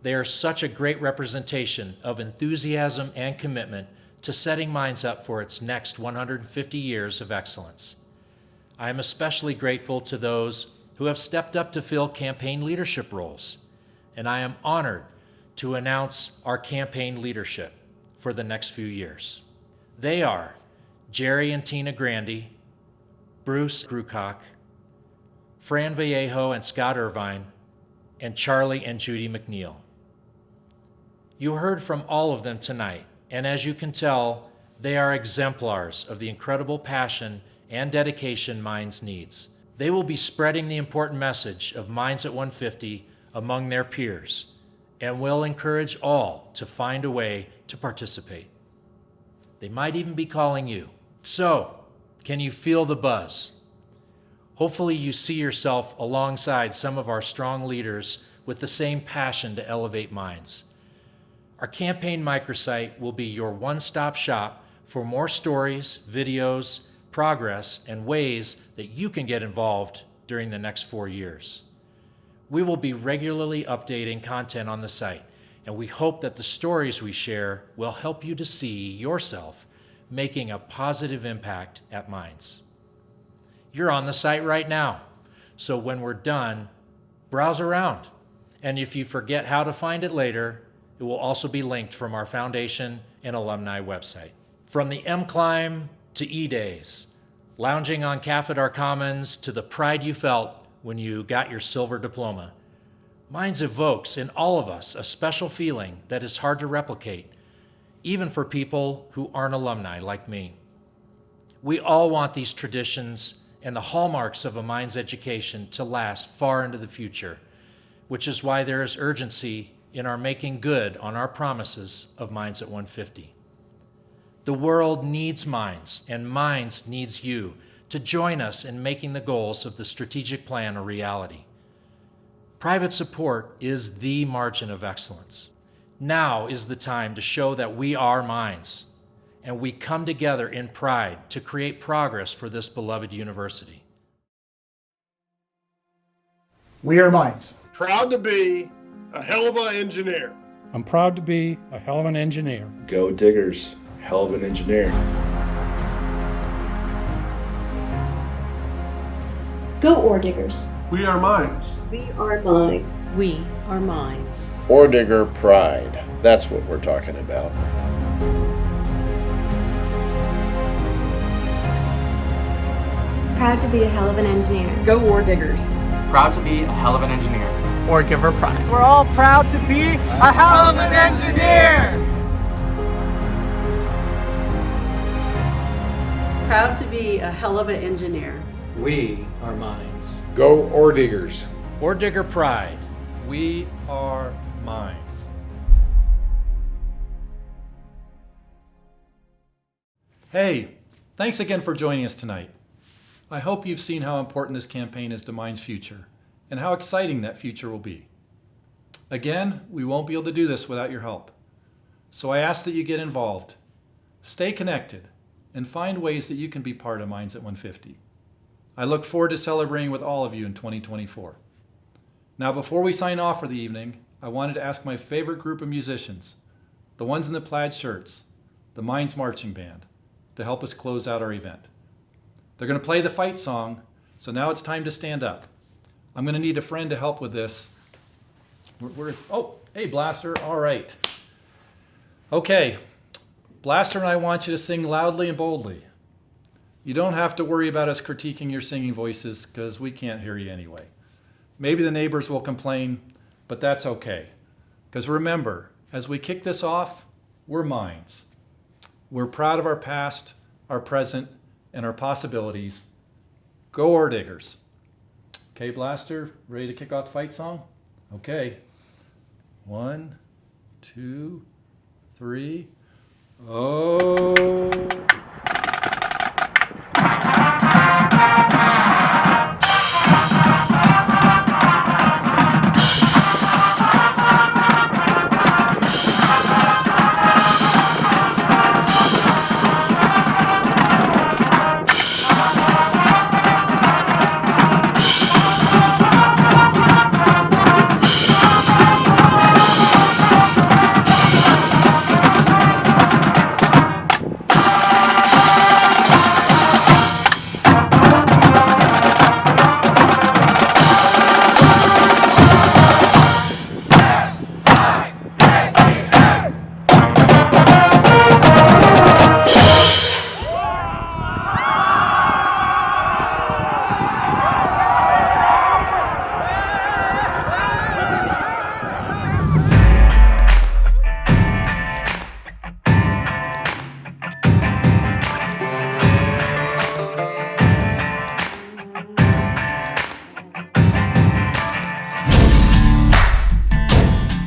They are such a great representation of enthusiasm and commitment to setting Minds up for its next 150 years of excellence. I am especially grateful to those who have stepped up to fill campaign leadership roles, and I am honored to announce our campaign leadership for the next few years. They are Jerry and Tina Grandy, Bruce Grucock, Fran Vallejo and Scott Irvine, and Charlie and Judy McNeil. You heard from all of them tonight, and as you can tell, they are exemplars of the incredible passion and dedication Minds needs. They will be spreading the important message of Minds at 150 among their peers, and will encourage all to find a way to participate. They might even be calling you. So, can you feel the buzz? Hopefully you see yourself alongside some of our strong leaders with the same passion to elevate Minds. Our campaign microsite will be your one-stop shop for more stories, videos, progress, and ways that you can get involved during the next 4 years. We will be regularly updating content on the site, and we hope that the stories we share will help you to see yourself making a positive impact at Minds. You're on the site right now, so when we're done, browse around. And if you forget how to find it later, it will also be linked from our foundation and alumni website. From the M-Climb to E-Days, lounging on Cafetar Commons to the pride you felt when you got your silver diploma, Minds evokes in all of us a special feeling that is hard to replicate, even for people who aren't alumni like me. We all want these traditions and the hallmarks of a Minds education to last far into the future, which is why there is urgency in our making good on our promises of Minds at 150. The world needs Minds, and Minds needs you to join us in making the goals of the strategic plan a reality. Private support is the margin of excellence. Now is the time to show that we are Minds, and we come together in pride to create progress for this beloved university. We are Minds. Proud to be a hell of an engineer. I'm proud to be a hell of an engineer. Go Diggers, hell of an engineer. Go Ore Diggers. We are Minds. We are Minds. We are Minds. Ore Digger pride. That's what we're talking about. Proud to be a hell of an engineer. Go Ore Diggers. Proud to be a hell of an engineer. Ore Giver pride. We're all proud to be a hell of an engineer. Proud to be a hell of an engineer. We are Minds. Go Ore Diggers. Ore Digger pride. We are Minds. Hey, thanks again for joining us tonight. I hope you've seen how important this campaign is to Minds' future and how exciting that future will be. Again, we won't be able to do this without your help. So I ask that you get involved, stay connected, and find ways that you can be part of Minds at 150. I look forward to celebrating with all of you in 2024. Now, before we sign off for the evening, I wanted to ask my favorite group of musicians, the ones in the plaid shirts, the Minds Marching Band, to help us close out our event. They're going to play the fight song, so now it's time to stand up. I'm going to need a friend to help with this. Oh, hey, Blaster, all right. Okay, Blaster and I want you to sing loudly and boldly. You don't have to worry about us critiquing your singing voices because we can't hear you anyway. Maybe the neighbors will complain, but that's okay. Because remember, as we kick this off, we're Minds. We're proud of our past, our present, and our possibilities. Go Ore Diggers. Okay, Blaster, ready to kick off the fight song? Okay. 1, 2, 3. Oh.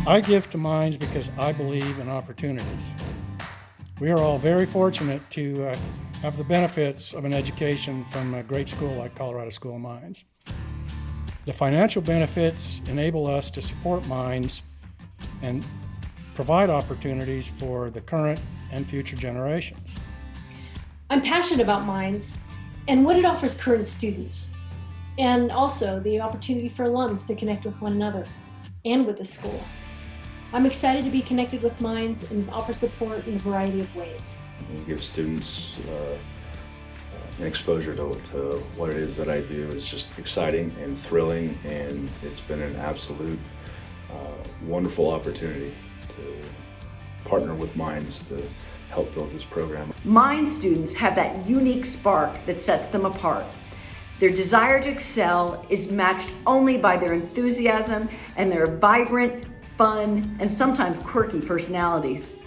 I give to Mines because I believe in opportunities. We are all very fortunate to have the benefits of an education from a great school like Colorado School of Mines. The financial benefits enable us to support Mines and provide opportunities for the current and future generations. I'm passionate about Mines and what it offers current students, and also the opportunity for alums to connect with one another and with the school. I'm excited to be connected with Mines and offer support in a variety of ways. Give students an exposure to what it is that I do is just exciting and thrilling, and it's been an absolute wonderful opportunity to partner with Mines to help build this program. Mines students have that unique spark that sets them apart. Their desire to excel is matched only by their enthusiasm and their vibrant, fun, and sometimes quirky personalities.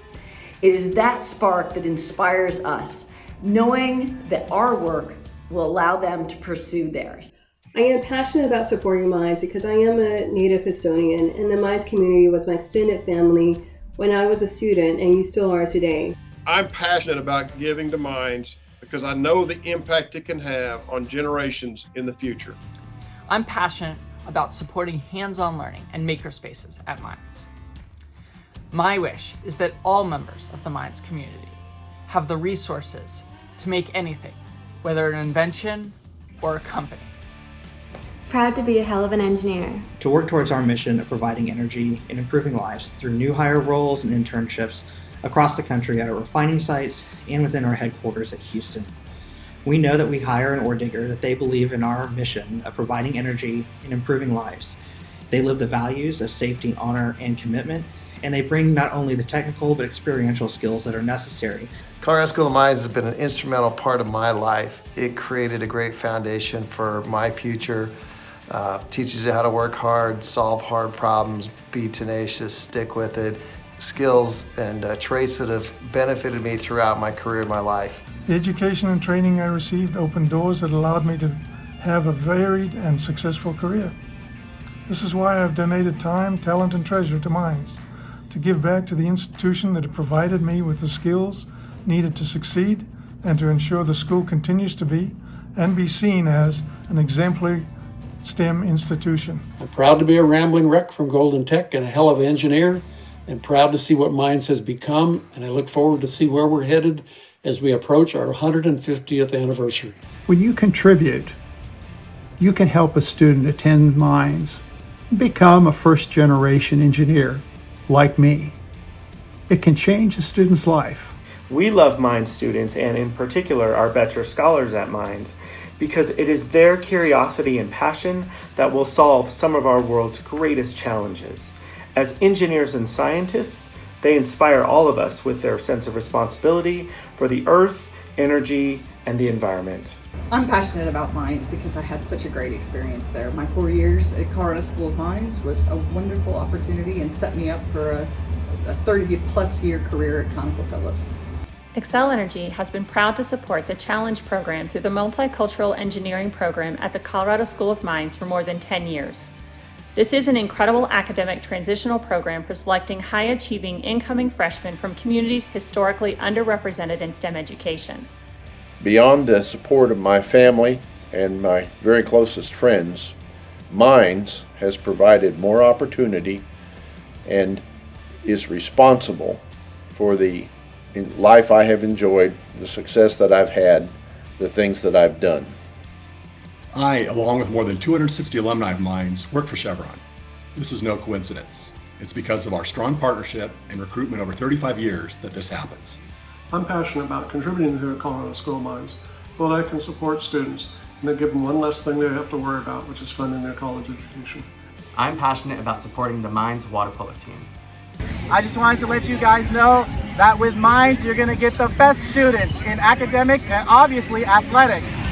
It is that spark that inspires us, knowing that our work will allow them to pursue theirs. I am passionate about supporting Mines because I am a native Estonian, and the Mines community was my extended family when I was a student, and you still are today. I'm passionate about giving to Mines because I know the impact it can have on generations in the future. I'm passionate about supporting hands-on learning and makerspaces at Mines. My wish is that all members of the Mines community have the resources to make anything, whether an invention or a company. Proud to be a hell of an engineer. To work towards our mission of providing energy and improving lives through new hire roles and internships across the country at our refining sites and within our headquarters at Houston. We know that we hire an ore digger that they believe in our mission of providing energy and improving lives. They live the values of safety, honor, and commitment, and they bring not only the technical but experiential skills that are necessary. Colorado School of Mines has been an instrumental part of my life. It created a great foundation for my future. Teaches you how to work hard, solve hard problems, be tenacious, stick with it. Skills and traits that have benefited me throughout my career and my life. The education and training I received opened doors that allowed me to have a varied and successful career. This is why I've donated time, talent, and treasure to Mines, to give back to the institution that provided me with the skills needed to succeed and to ensure the school continues to be and be seen as an exemplary STEM institution. I'm proud to be a rambling wreck from Golden Tech and a hell of an engineer, and proud to see what Mines has become, and I look forward to see where we're headed as we approach our 150th anniversary. When you contribute, you can help a student attend Mines and become a first-generation engineer like me. It can change a student's life. We love Mines students, and in particular our Bachelor Scholars at Mines, because it is their curiosity and passion that will solve some of our world's greatest challenges. As engineers and scientists, they inspire all of us with their sense of responsibility for the earth, energy, and the environment. I'm passionate about Mines because I had such a great experience there. My 4 years at Colorado School of Mines was a wonderful opportunity and set me up for a 30-plus year career at ConocoPhillips. Xcel Energy has been proud to support the Challenge program through the Multicultural Engineering program at the Colorado School of Mines for more than 10 years. This is an incredible academic transitional program for selecting high-achieving incoming freshmen from communities historically underrepresented in STEM education. Beyond the support of my family and my very closest friends, Minds has provided more opportunity and is responsible for the life I have enjoyed, the success that I've had, the things that I've done. I, along with more than 260 alumni of Minds, work for Chevron. This is no coincidence. It's because of our strong partnership and recruitment over 35 years that this happens. I'm passionate about contributing to the Colorado School of Mines so that I can support students and then give them one less thing they have to worry about, which is funding their college education. I'm passionate about supporting the Mines water polo team. I just wanted to let you guys know that with Minds, you're going to get the best students in academics and obviously athletics.